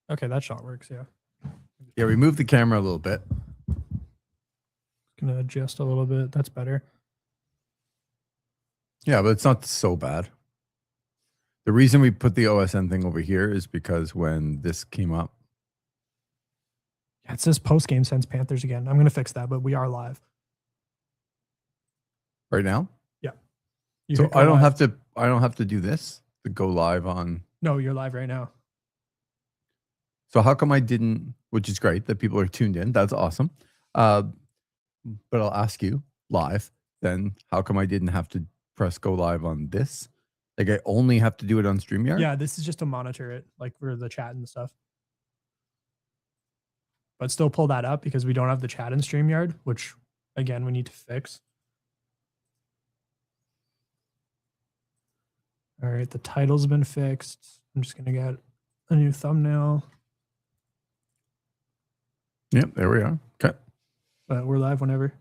Okay, that shot works, yeah. Yeah, we moved the camera a little bit. Gonna adjust a little bit. That's better. Yeah, but it's not so bad. The reason we put the OSN thing over here is because when this came up. Yeah, it says post-game Sens Panthers again. I'm gonna fix that, but we are live. Right now? Yeah. So I don't have to do this to go live on. No, you're live right now. So how come I didn't, which is great that people are tuned in. That's awesome. But I'll ask you live, then how come I didn't have to press go live on this? Like I only have to do it on StreamYard? Yeah, this is just to monitor it, like for the chat and stuff. But still pull that up because we don't have the chat in StreamYard, which again, we need to fix. All right, the title's been fixed. I'm just gonna get a new thumbnail. Yep, there we are. Okay. But we're live whenever.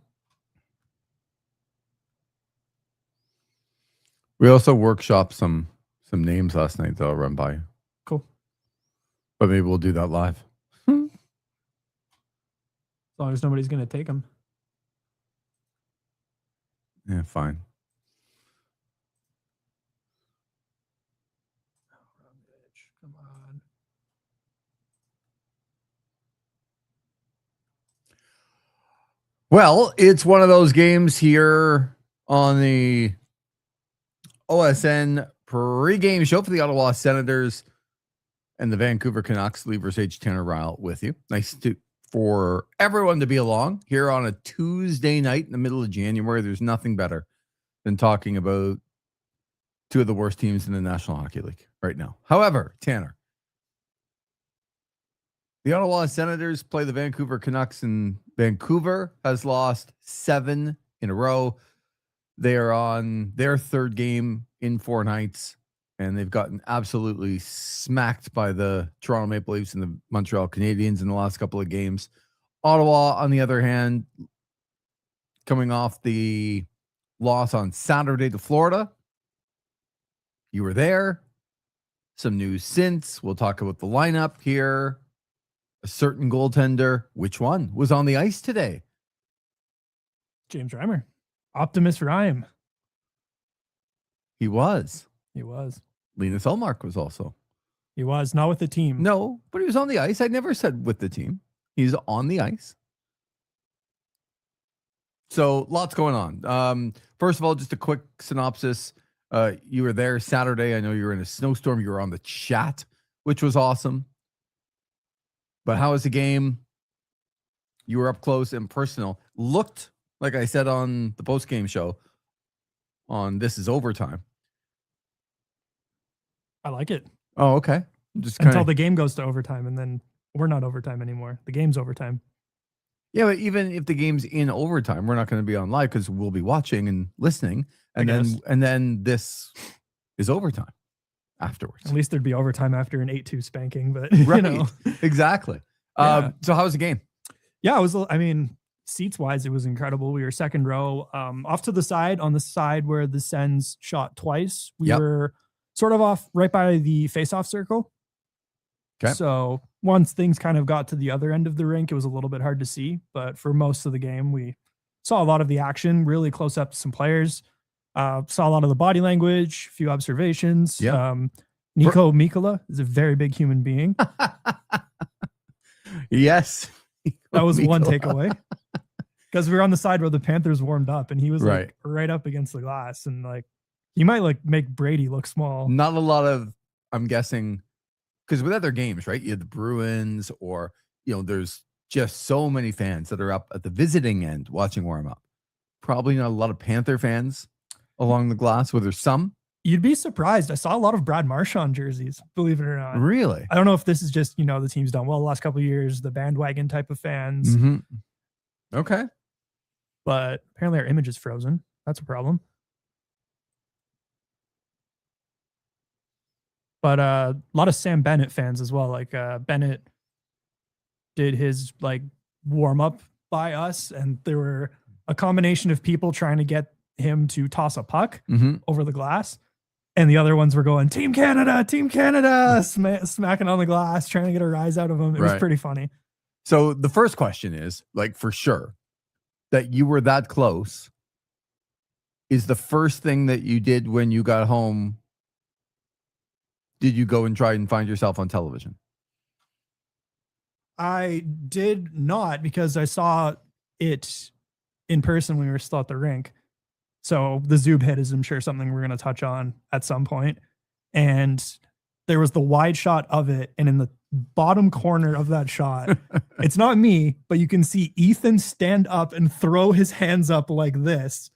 We also workshopped some names last night that I'll run by. Cool. But maybe we'll do that live. As long as nobody's going to take them. Yeah, fine. Come on. Well, it's one of those games here on the OSN pregame show for the Ottawa Senators and the Vancouver Canucks. Lee Versage, Tanner Ryle with you. Nice for everyone to be along here on a Tuesday night in the middle of January. There's nothing better than talking about two of the worst teams in the National Hockey League right now. However, Tanner, the Ottawa Senators play the Vancouver Canucks, and Vancouver has lost 7 in a row. They are on their third game in 4 nights, and they've gotten absolutely smacked by the Toronto Maple Leafs and the Montreal Canadiens in the last couple of games. Ottawa, on the other hand, coming off the loss on Saturday to Florida. You were there. Some news since. We'll talk about the lineup here. A certain goaltender. Which one was on the ice today? James Reimer. Optimus Rhyme. He was. He was. Linus Ullmark was also. He was. Not with the team. No, but he was on the ice. I never said with the team. He's on the ice. So lots going on. First of all, just a quick synopsis. You were there Saturday. I know you were in a snowstorm. You were on the chat, which was awesome. But how was the game? You were up close and personal. Looked, like I said on the post-game show, on This Is Overtime. I like it. Oh, okay. Just until the game goes to overtime, and then we're not overtime anymore. The game's overtime. Yeah, but even if the game's in overtime, we're not going to be on live because we'll be watching and listening, and then this is overtime afterwards. At least there'd be overtime after an 8-2 spanking, but right, you know. Exactly. Yeah. So how was the game? Yeah, it was. I mean, seats wise, it was incredible. We were second row, off to the side, on the side where the Sens shot twice. We were sort of off right by the face-off circle. Okay. So once things kind of got to the other end of the rink, it was a little bit hard to see. But for most of the game, we saw a lot of the action, really close up to some players. Saw a lot of the body language, a few observations. Yeah. Nico Mikkola is a very big human being. Yes. That was one takeaway. Because we were on the side where the Panthers warmed up, and he was like right up against the glass, and like he might like make Brady look small. Not a lot of, I'm guessing, because with other games, right? You had the Bruins, or there's just so many fans that are up at the visiting end watching warm up. Probably not a lot of Panther fans along the glass. Where there's some. You'd be surprised. I saw a lot of Brad Marchand jerseys, believe it or not. Really? I don't know if this is just, the team's done well the last couple of years, the bandwagon type of fans. Mm-hmm. Okay. But apparently our image is frozen. That's a problem. But a lot of Sam Bennett fans as well. Like Bennett did his like warm up by us, and there were a combination of people trying to get him to toss a puck over the glass. And the other ones were going, Team Canada, smacking on the glass, trying to get a rise out of them. It was pretty funny. So the first question is, like, for sure, that you were that close is the first thing that you did when you got home. Did you go and try and find yourself on television? I did not, because I saw it in person when we were still at the rink. So the Zub hit is, I'm sure, something we're going to touch on at some point. And there was the wide shot of it. And in the bottom corner of that shot, it's not me, but you can see Ethan stand up and throw his hands up like this.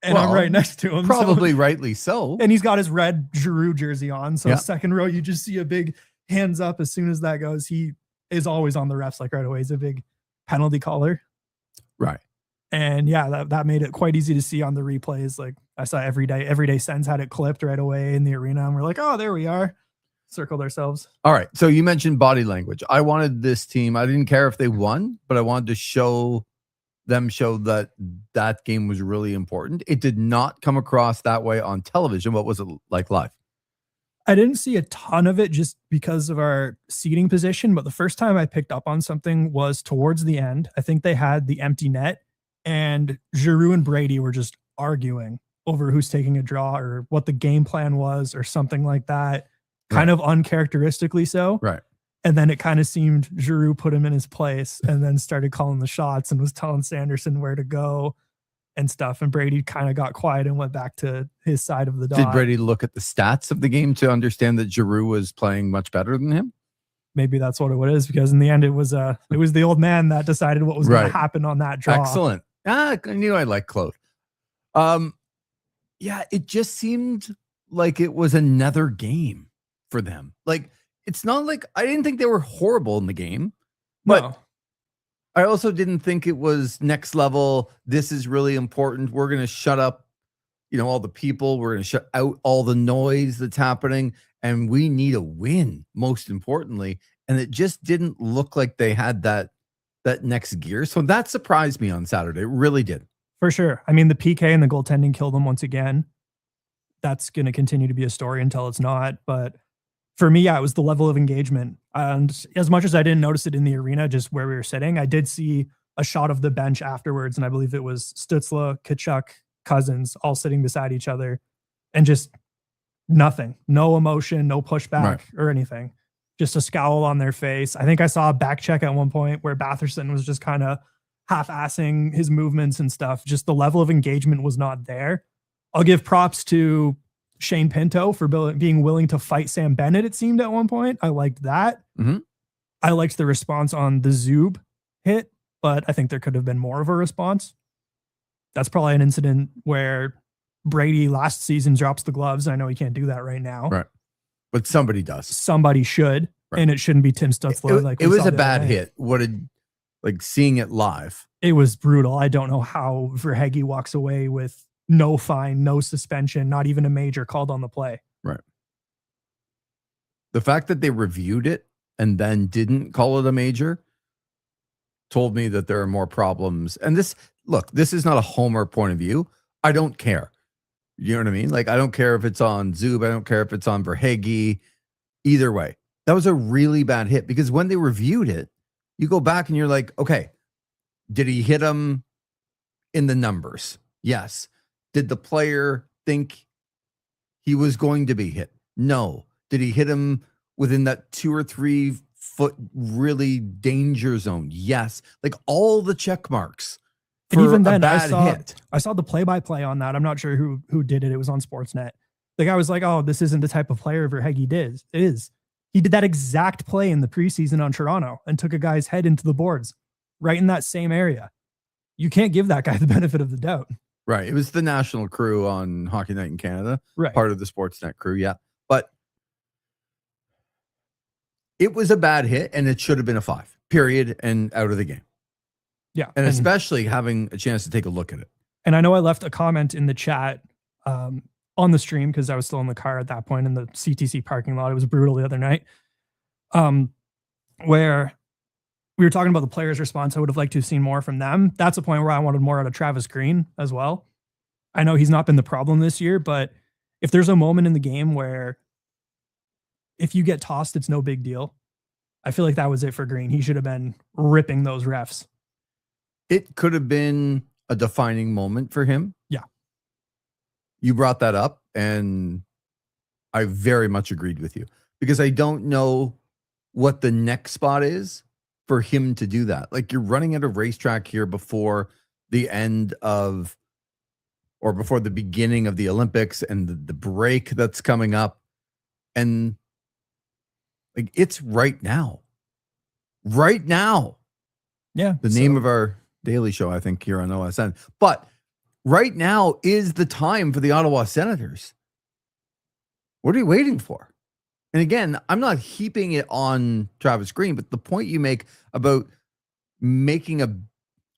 And I'm right next to him. Probably rightly so. And he's got his red Giroux jersey on. So second row, you just see a big hands up as soon as that goes. He is always on the refs, like, right away. He's a big penalty caller. Right. And yeah, that made it quite easy to see on the replays. Like, I saw every day Sens had it clipped right away in the arena. And we're like, oh, there we are. Circled ourselves. All right. So you mentioned body language. I wanted this team, I didn't care if they won, but I wanted to show that that game was really important. It did not come across that way on television. What was it like live? I didn't see a ton of it just because of our seating position, but the first time I picked up on something was towards the end. I think they had the empty net, and Giroux and Brady were just arguing over who's taking a draw or what the game plan was or something like that. Kind of uncharacteristically so. Right. And then it kind of seemed Giroux put him in his place and then started calling the shots and was telling Sanderson where to go and stuff. And Brady kind of got quiet and went back to his side of the dot. Did Brady look at the stats of the game to understand that Giroux was playing much better than him? Maybe that's what it is, because in the end it was the old man that decided what was going to happen on that draw. Excellent. I knew I liked Claude. Yeah, it just seemed like it was another game for them. Like, it's not like I didn't think they were horrible in the game, but no. I also didn't think it was next level. This is really important. We're going to shut up, all the people. We're going to shut out all the noise that's happening, and we need a win, most importantly. And it just didn't look like they had that next gear. So that surprised me on Saturday. It really did. For sure. I mean, the PK and the goaltending killed them once again. That's going to continue to be a story until it's not. But for me, it was the level of engagement. And as much as I didn't notice it in the arena, just where we were sitting, I did see a shot of the bench afterwards. And I believe it was Stützle, Tkachuk, Cousins, all sitting beside each other, and just nothing, no emotion, no pushback or anything. Just a scowl on their face. I think I saw a back check at one point where Batherson was just kind of half-assing his movements and stuff. Just the level of engagement was not there. I'll give props to Shane Pinto for being willing to fight Sam Bennett, it seemed at one point. I liked that. Mm-hmm. I liked the response on the Zub hit, but I think there could have been more of a response. That's probably an incident where Brady last season drops the gloves. I know he can't do that right now. Right. But somebody does. Somebody should. Right. And it shouldn't be Tim Stützle. It was a bad hit. Seeing it live. It was brutal. I don't know how Verhaeghe walks away with no fine, no suspension, not even a major called on the play. Right. The fact that they reviewed it and then didn't call it a major told me that there are more problems. And this is not a homer point of view. I don't care. You know what I mean? Like, I don't care if it's on Zub. I don't care if it's on Verhaeghe. Either way, that was a really bad hit, because when they reviewed it, you go back and you're like, okay, did he hit him in the numbers? Yes. Did the player think he was going to be hit? No. Did he hit him within that 2 or 3 foot really danger zone? Yes. Like, all the check marks. And even then, I saw the play-by-play on that. I'm not sure who did it. It was on Sportsnet. The guy was like, oh, this isn't the type of player Verhaeghe did. It is. He did that exact play in the preseason on Toronto and took a guy's head into the boards right in that same area. You can't give that guy the benefit of the doubt. Right. It was the national crew on Hockey Night in Canada. Right. Part of the Sportsnet crew. Yeah. But it was a bad hit, and it should have been a 5, period, and out of the game. Yeah. And especially having a chance to take a look at it. And I know I left a comment in the chat on the stream, because I was still in the car at that point in the CTC parking lot. It was brutal the other night, where we were talking about the players' response. I would have liked to have seen more from them. That's a point where I wanted more out of Travis Green as well. I know he's not been the problem this year, but if there's a moment in the game where if you get tossed, it's no big deal. I feel like that was it for Green. He should have been ripping those refs. It could have been a defining moment for him. Yeah. You brought that up, and I very much agreed with you because I don't know what the next spot is for him to do that. Like, you're running at a racetrack here before the end of, or before the beginning of the Olympics and the break that's coming up. And like, it's right now. Right now. Yeah. The name of our daily show, I think, here on OSN. But right now is the time for the Ottawa Senators. What are you waiting for? And again, I'm not heaping it on Travis Green, but the point you make about making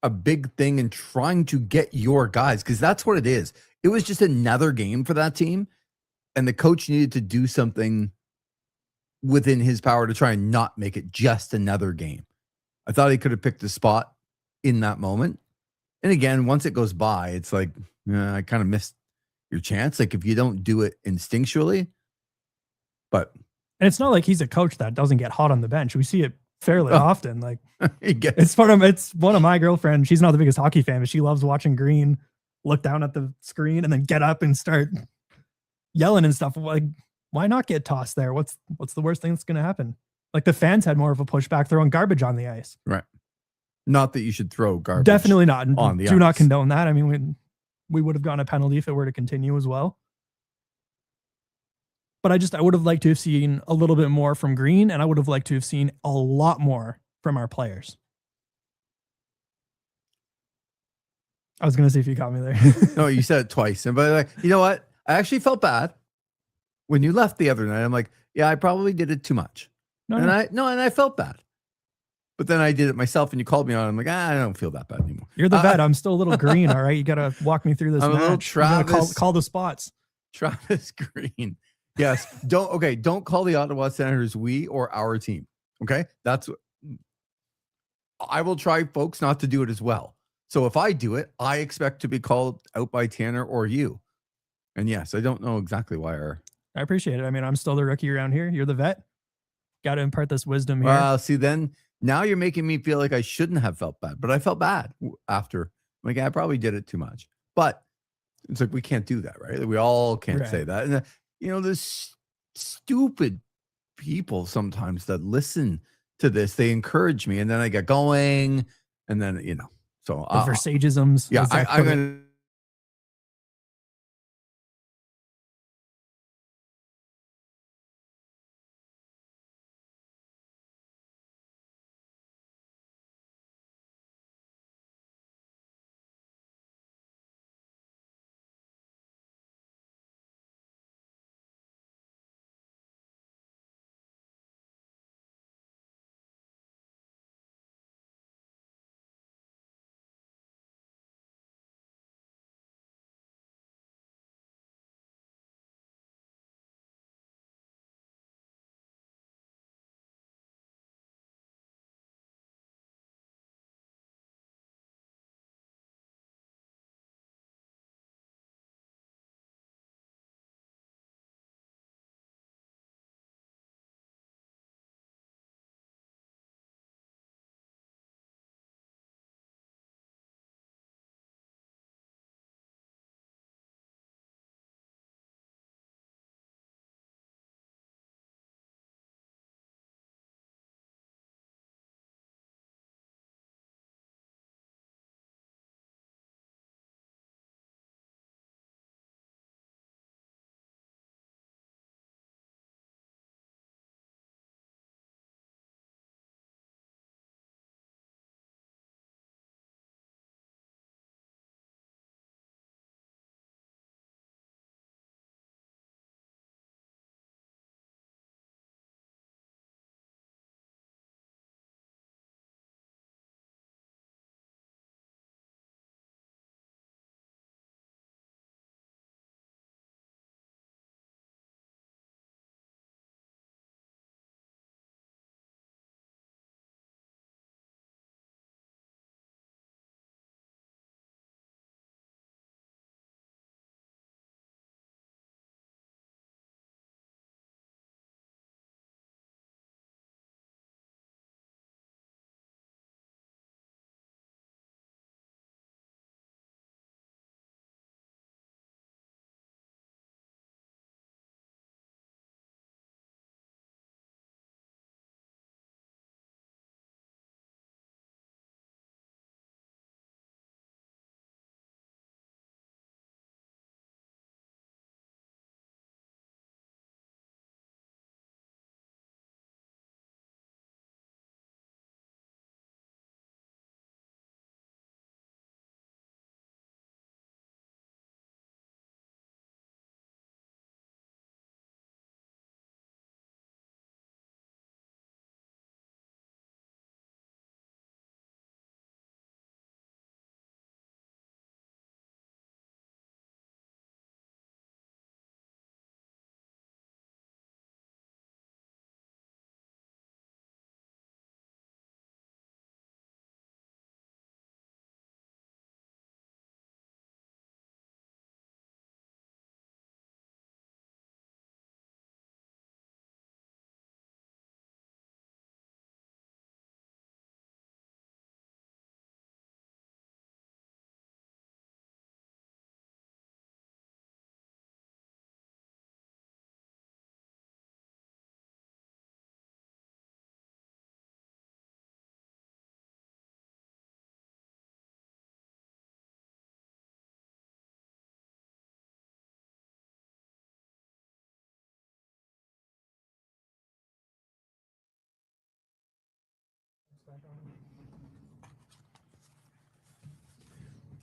a big thing and trying to get your guys, because that's what it is. It was just another game for that team, and the coach needed to do something within his power to try and not make it just another game. I thought he could have picked a spot in that moment. And again, once it goes by, it's like, I kind of missed your chance. Like, if you don't do it instinctually, but. And it's not like he's a coach that doesn't get hot on the bench. We see it fairly often. Like, it's one of my girlfriend. She's not the biggest hockey fan, but she loves watching Green look down at the screen and then get up and start yelling and stuff. Like, why not get tossed there? What's the worst thing that's going to happen? Like, the fans had more of a pushback throwing garbage on the ice. Right. Not that you should throw garbage. Definitely not. On the Do ice. not condone that. I mean, we would have gotten a penalty if it were to continue as well. But I would have liked to have seen a little bit more from Green, and I would have liked to have seen a lot more from our players. I was going to see if you caught me there. No, you said it twice. But like, you know what? I actually felt bad when you left the other night. I'm like, yeah, I probably did it too much. And I felt bad. But then I did it myself, and you called me on it. I'm like, I don't feel that bad anymore. You're the vet. I'm still a little Green, all right? You got to walk me through this I'm match. a little Travis. Call the spots. Travis Green. Yes. Don't call the Ottawa Senators we or our team. Okay? That's what I will try, folks, not to do it as well. So if I do it, I expect to be called out by Tanner or you. And yes, I don't know exactly why I appreciate it. I mean, I'm still the rookie around here. You're the vet. Got to impart this wisdom here. Well, see, then now you're making me feel like I shouldn't have felt bad, but I felt bad after. Like, I probably did it too much. But it's like, we can't do that, right? We all can't say that. And there's stupid people sometimes that listen to this. They encourage me, and then I get going, and then, so the Versagisms. Yeah, I'm going to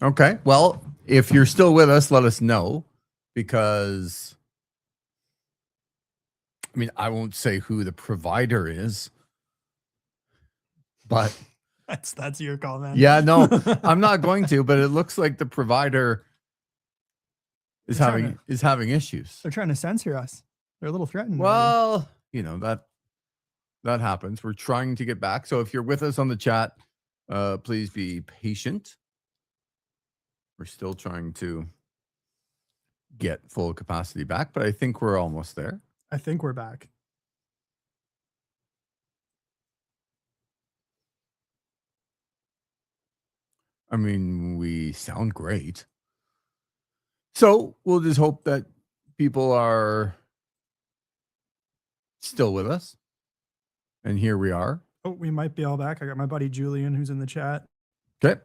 Okay. Well, if you're still with us, let us know, because I mean, I won't say who the provider is, but That's your call, man. yeah, no, I'm not going to, but it looks like the provider is They're having issues. They're trying to censor us. They're a little threatened. Well, you know, that happens. We're trying to get back. So if you're with us on the chat, please be patient. We're still trying to get full capacity back, but I think we're almost there. I think we're back. I mean, we sound great. So we'll just hope that people are still with us. And here we are. Oh, we might be all back. I got my buddy Julian who's in the chat. Okay.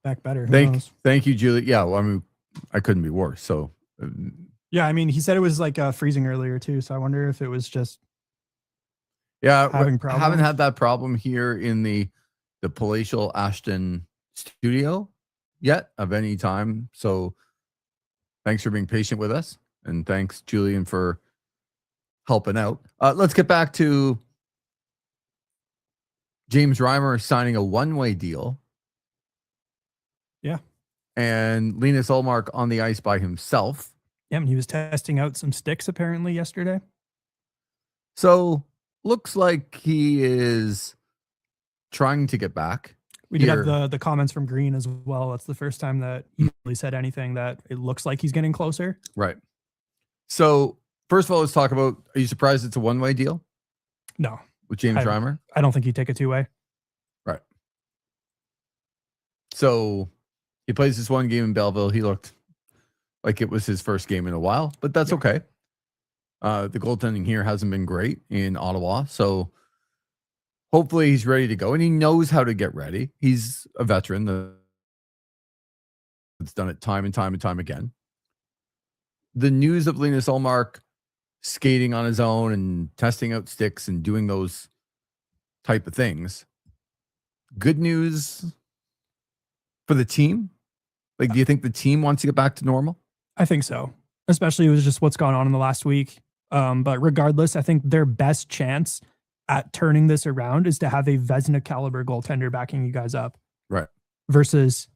Back better. Who knows? Thank you, Julie. Yeah, well, I mean, I couldn't be worse. So yeah, I mean, he said it was like freezing earlier too. So I wonder if it was just having haven't had that problem here in the palatial Ashton studio yet of any time. So thanks for being patient with us, and thanks, Julian, for helping out. Let's get back to James Reimer signing a one-way deal. Yeah. And Linus Ullmark on the ice by himself. Yeah, and he was testing out some sticks apparently yesterday. So looks like he is trying to get back. We did have the comments from Green as well. That's the first time that he really said anything that it looks like he's getting closer. Right. So first of all, let's talk about, are you surprised it's a one-way deal? No. With James Reimer? I don't think he'd take a two-way. Right. So he plays this one game in Belleville. He looked like it was his first game in a while, but that's okay. The goaltending here hasn't been great in Ottawa. So hopefully he's ready to go, and he knows how to get ready. He's a veteran that's done it time and time and time again. The news of Linus Ullmark skating on his own and testing out sticks and doing those type of things. Good news for the team. Like, do you think the team wants to get back to normal? I think so, especially with just what's gone on in the last week. But regardless, I think their best chance at turning this around is to have a Vezina caliber goaltender backing you guys up. Right. Versus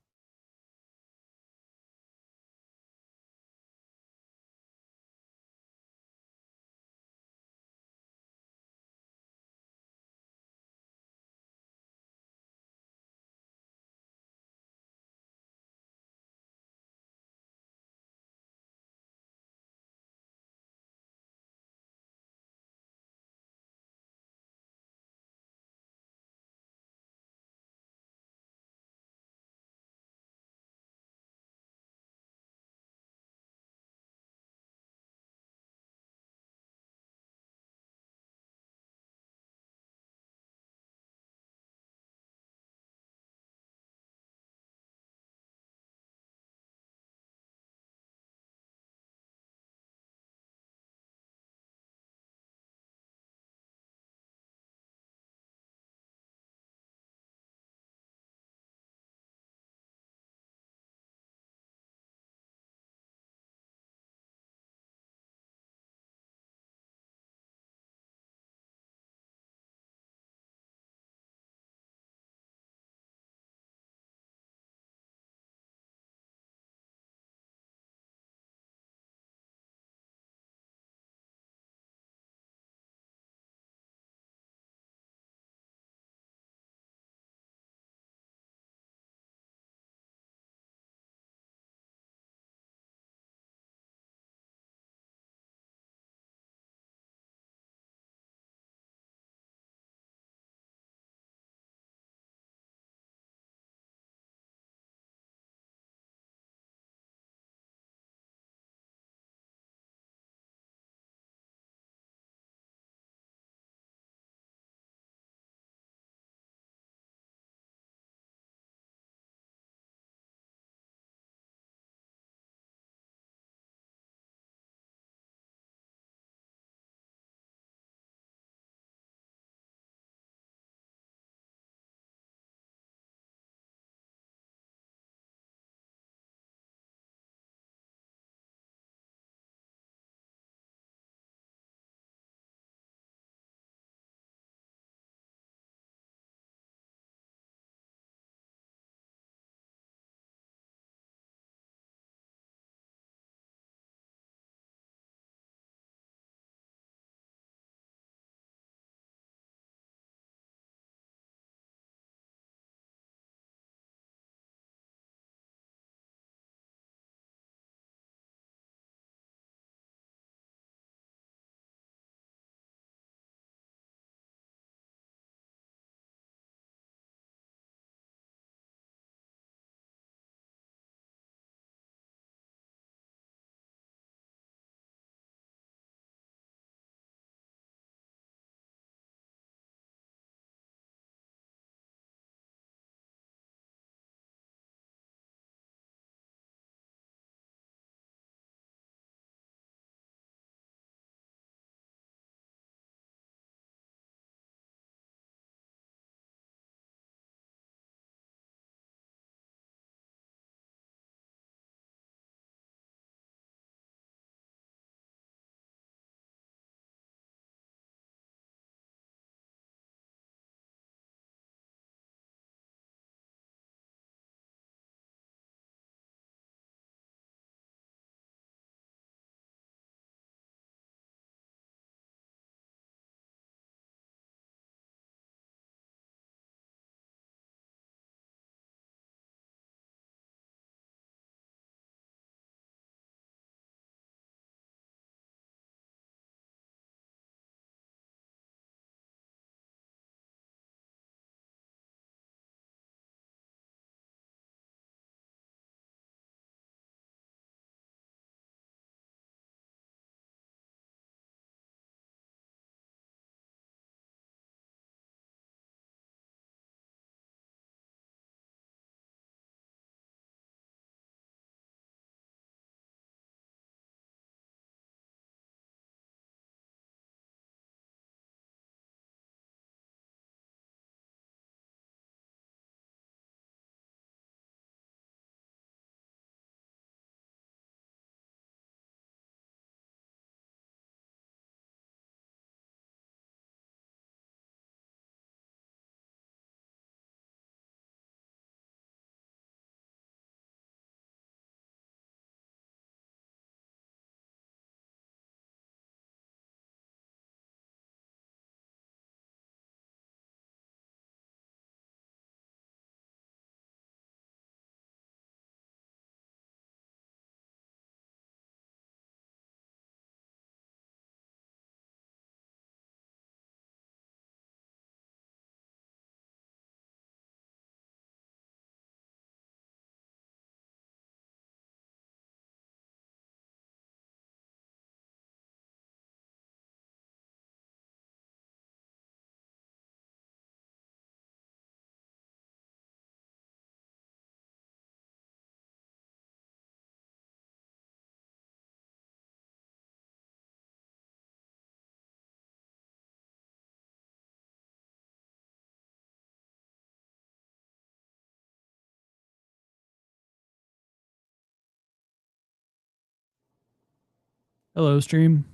Hello, stream.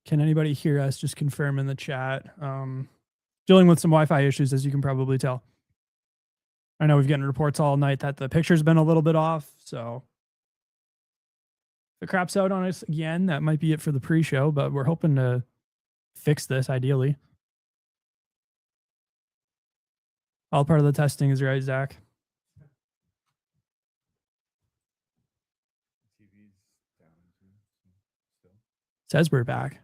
Can anybody hear us? Just confirm in the chat. Dealing with some Wi-Fi issues, as you can probably tell. I know we've gotten reports all night that the picture's been a little bit off, so if it craps out on us again, that might be it for the pre-show, but we're hoping to fix this ideally. All part of the testing is right, Zach. Says we're back.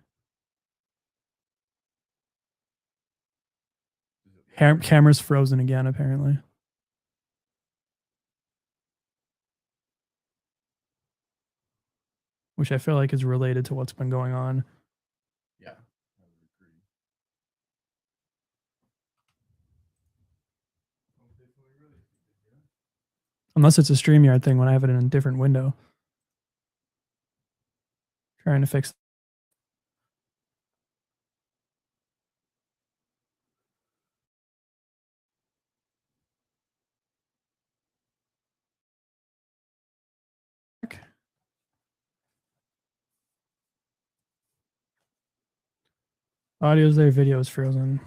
Camera's frozen again, apparently. Which I feel like is related to what's been going on. Yeah, I would agree. Unless it's a StreamYard thing when I have it in a different window. Trying to fix audio's there, video is frozen.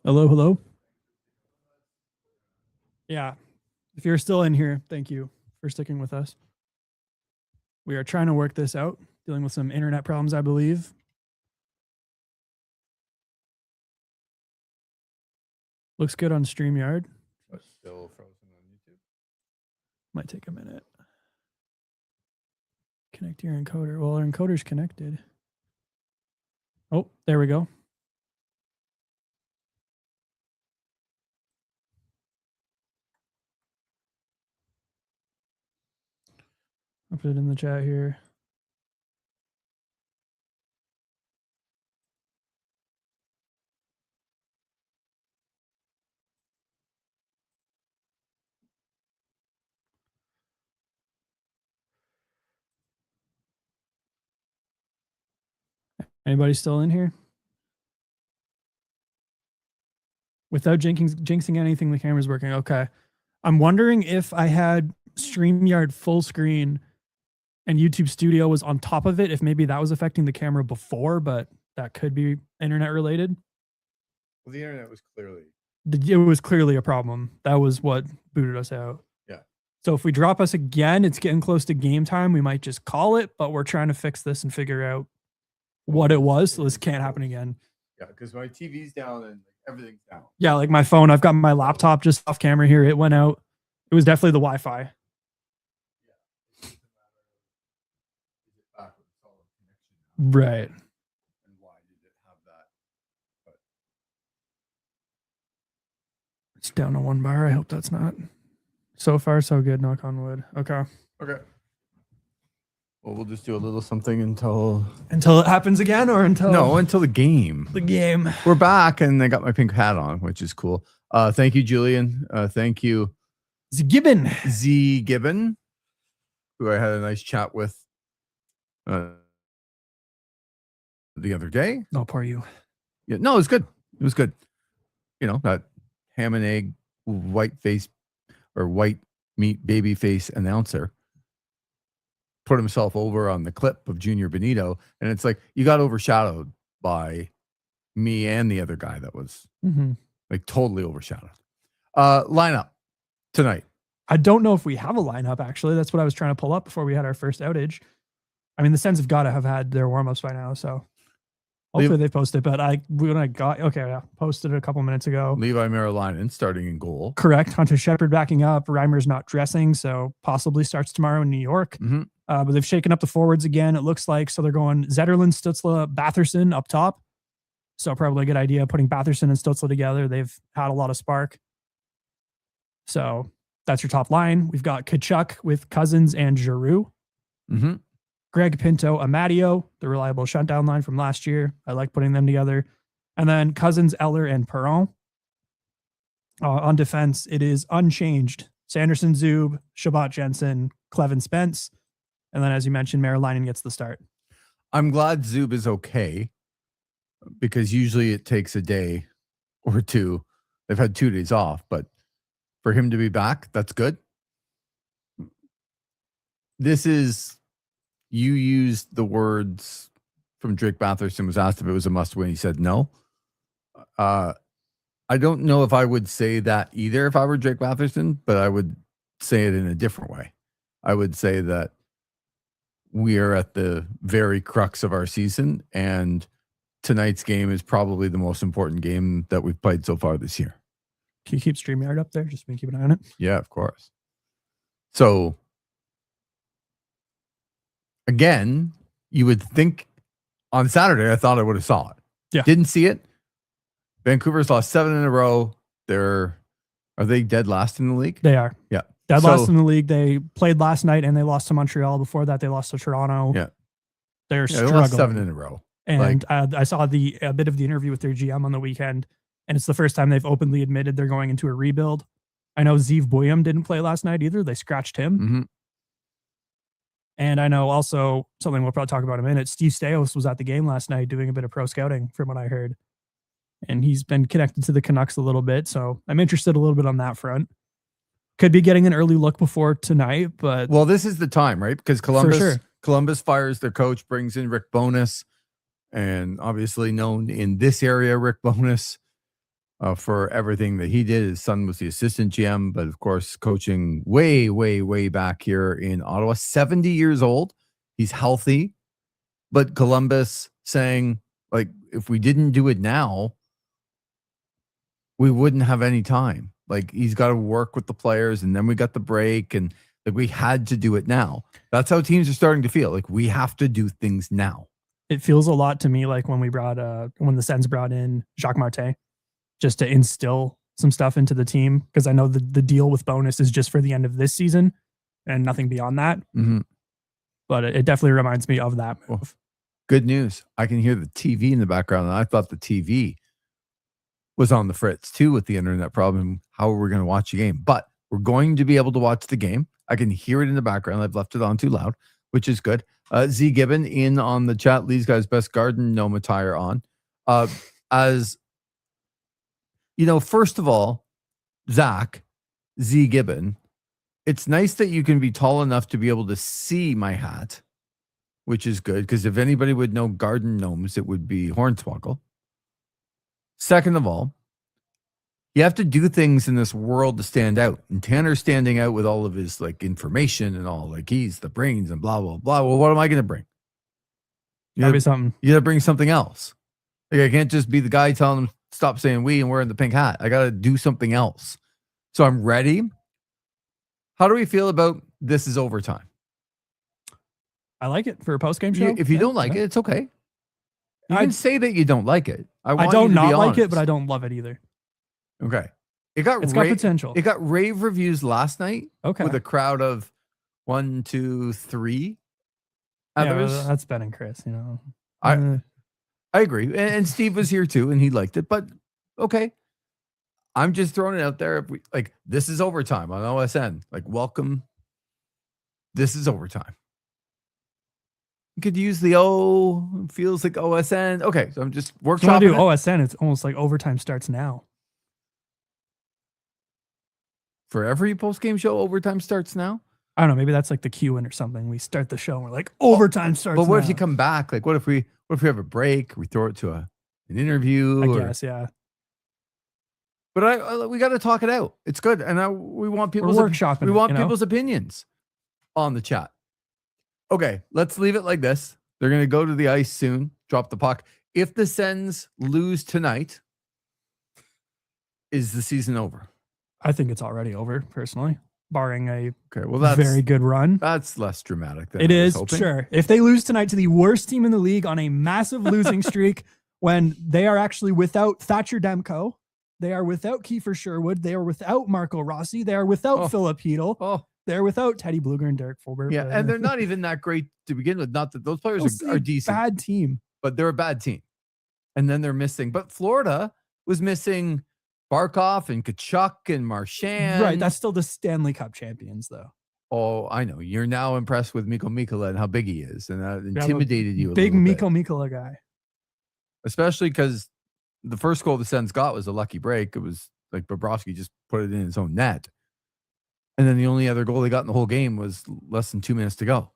Hello, hello. Yeah. If you're still in here, thank you for sticking with us. We are trying to work this out, dealing with some internet problems, I believe. Looks good on StreamYard. But still frozen on YouTube. Might take a minute. Connect your encoder. Well, our encoder's connected. Oh, there we go. I'll put it in the chat here. Anybody still in here? Without jinxing anything, the camera's working. Okay. I'm wondering if I had StreamYard full screen and YouTube Studio was on top of it, if maybe that was affecting the camera before, but that could be internet related. Well, the internet was clearly. It was clearly a problem. That was what booted us out. Yeah. So if we drop us again, it's getting close to game time. We might just call it, but we're trying to fix this and figure out what it was. So this can't happen again. Yeah, because my TV's down and everything's down. Yeah, like my phone. I've got my laptop just off camera here. It went out. It was definitely the Wi-Fi. Right. And why did it have that? But it's down to 1 bar. I hope that's not. So far, so good. Knock on wood. Okay. Okay. Well, we'll just do a little something until it happens again, or until the game. The game. We're back, and I got my pink hat on, which is cool. Thank you, Julian. Thank you, Z Gibbon, who I had a nice chat with the other day. Oh, poor you. Yeah, no, it was good. It was good. You know, that ham and egg, white meat baby face announcer put himself over on the clip of Junior Benito, and it's like you got overshadowed by me and the other guy that was like totally overshadowed. Lineup tonight. I don't know if we have a lineup, actually. That's what I was trying to pull up before we had our first outage. I mean, the Sens have got to have had their warm-ups by now, so hopefully they posted. But posted it a couple minutes ago. Levi Merrilainen starting in goal. Correct. Hunter Shepard backing up. Reimer's not dressing, so possibly starts tomorrow in New York. But they've shaken up the forwards again, it looks like. So they're going Zetterlund, Stützle, Batherson up top. So probably a good idea putting Batherson and Stützle together. They've had a lot of spark. So that's your top line. We've got Tkachuk with Cousins and Giroux. Greg Pinto, Amadio, the reliable shutdown line from last year. I like putting them together. And then Cousins, Eller, and Perron. On defense, it is unchanged. Sanderson, Zub, Shabbat Jensen, Clevin Spence. And then, as you mentioned, Merrilainen gets the start. I'm glad Zub is okay, because usually it takes a day or two. They've had 2 days off, but for him to be back, that's good. This is, you used the words from Drake Batherson, was asked if it was a must win. He said no. I don't know if I would say that either if I were Drake Batherson, but I would say it in a different way. I would say that we are at the very crux of our season, and tonight's game is probably the most important game that we've played so far this year. Can you keep StreamYard up there? Just keep an eye on it. Yeah, of course. So, again, you would think on Saturday, I thought I would have saw it. Yeah. Didn't see it. Vancouver's lost 7 in a row. Are they dead last in the league? They are. Yeah. Dead last in the league. They played last night and they lost to Montreal. Before that, they lost to Toronto. Yeah. They're struggling. They lost 7 in a row. And I saw a bit of the interview with their GM on the weekend, and it's the first time they've openly admitted they're going into a rebuild. I know Zeev Boyum didn't play last night either. They scratched him. And I know also something we'll probably talk about in a minute. Steve Stais was at the game last night doing a bit of pro scouting from what I heard. And he's been connected to the Canucks a little bit. So I'm interested a little bit on that front. Could be getting an early look before tonight, but... Well, this is the time, right? Because Columbus fires their coach, brings in Rick Bowness, and obviously known in this area, Rick Bowness for everything that he did. His son was the assistant GM, but of course, coaching way, way, way back here in Ottawa. 70 years old. He's healthy, but Columbus saying, like, if we didn't do it now, we wouldn't have any time. Like, he's got to work with the players, and then we got the break, and like we had to do it now. That's how teams are starting to feel. Like, we have to do things now. It feels a lot to me like when the Sens brought in Jacques Martin, just to instill some stuff into the team, because I know the deal with bonus is just for the end of this season and nothing beyond that. Mm-hmm. But it definitely reminds me of that move. Good news. I can hear the TV in the background, and I thought the TV was on the fritz too with the internet problem. How are we going to watch the game? But we're going to be able to watch the game. I can hear it in the background. I've left it on too loud, which is good. Z Gibbon in on the chat. Lee's Guy's Best Garden Gnome attire on. As you know, first of all, Zach, Z Gibbon, it's nice that you can be tall enough to be able to see my hat, which is good, because if anybody would know garden gnomes, it would be Hornswoggle. Second of all, you have to do things in this world to stand out. And Tanner's standing out with all of his like information and all, like he's the brains and blah, blah, blah. Well, what am I going to bring? Gotta be something. You got to bring something else. Like, I can't just be the guy telling them stop saying we and wearing the pink hat. I got to do something else. So I'm ready. How do we feel about this is overtime? I like it for a post-game show. If you don't like it, it's okay. You can say that you don't like it. I don't not like it, but I don't love it either. Okay. It's got potential. It got rave reviews last night. Okay. With a crowd of 1, 2, 3 others. Yeah, that's Ben and Chris, you know. I agree. And Steve was here too, and he liked it. But okay. I'm just throwing it out there. If we, like, this is overtime on OSN. Like, welcome. This is overtime. You could use the O. Feels like OSN. Okay, so I'm just workshopping. If you want to do OSN, it's almost like overtime starts now. For every post-game show, overtime starts now? I don't know. Maybe that's like the cue-in or something. We start the show and we're like, overtime starts now. But what if you come back? Like, what if we have a break? We throw it to an interview? I guess, yeah. But we got to talk it out. It's good. And we want people's workshopping. We want people's opinions on the chat. Okay, let's leave it like this. They're going to go to the ice soon, drop the puck. If the Sens lose tonight, is the season over? I think it's already over, personally, barring a that's very good run. That's less dramatic than it is, sure. If they lose tonight to the worst team in the league on a massive losing streak, when they are actually without Thatcher Demko, they are without Kiefer Sherwood, they are without Marco Rossi, they are without Philip Hedl, they're without Teddy Bluger and Derek Fulber. Yeah, and they're not even that great to begin with. Not that those players are decent. Bad team. But they're a bad team. And then they're missing. But Florida was missing Barkov and Kachuk and Marchand. Right, that's still the Stanley Cup champions, though. Oh, I know. You're now impressed with Mikko Mikkola and how big he is. And that intimidated you a big little Mikko bit. Mikkola guy. Especially because the first goal the Sens got was a lucky break. It was like Bobrovsky just put it in his own net. And then the only other goal they got in the whole game was less than 2 minutes to go.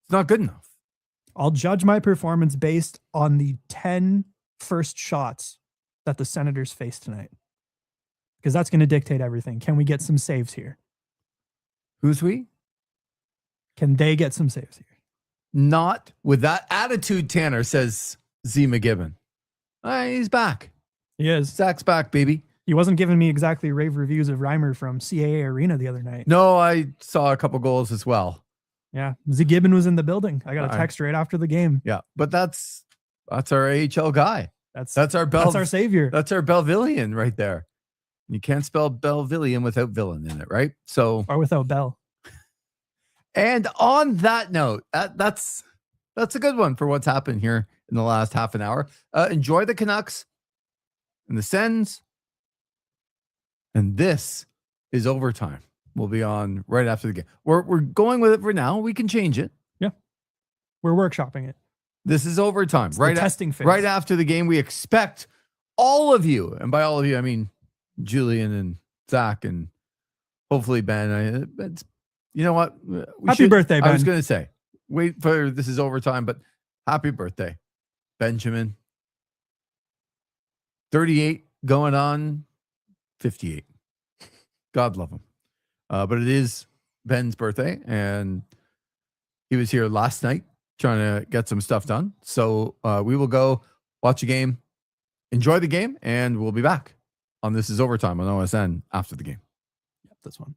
It's not good enough. I'll judge my performance based on the 10 first shots that the Senators face tonight, because that's going to dictate everything. Can we get some saves here? Who's we? Can they get some saves here? Not with that attitude, Tanner, says Z McGibbon. He's back. He is. Zach's back, baby. He wasn't giving me exactly rave reviews of Reimer from CAA Arena the other night. No, I saw a couple goals as well. Yeah, Z Gibbon was in the building. I got a text right after the game. Yeah, but that's our AHL guy. That's our savior. That's our Belvillian right there. You can't spell Belvillian without villain in it, right? So or without Bell. And on that note, that's a good one for what's happened here in the last half an hour. Enjoy the Canucks and the Sens. And this is overtime. We'll be on right after the game. We're going with it for now. We can change it. Yeah. We're workshopping it. This is overtime. It's testing phase. Right after the game, we expect all of you, and by all of you, I mean Julian and Zach and hopefully Ben. You know what? Happy birthday, Ben. I was going to say, wait for this is overtime, but happy birthday, Benjamin. 38 going on 58. God love him. But it is Ben's birthday, and he was here last night trying to get some stuff done. So we will go watch a game, enjoy the game, and we'll be back on This Is Overtime on OSN after the game. Yep, that's one.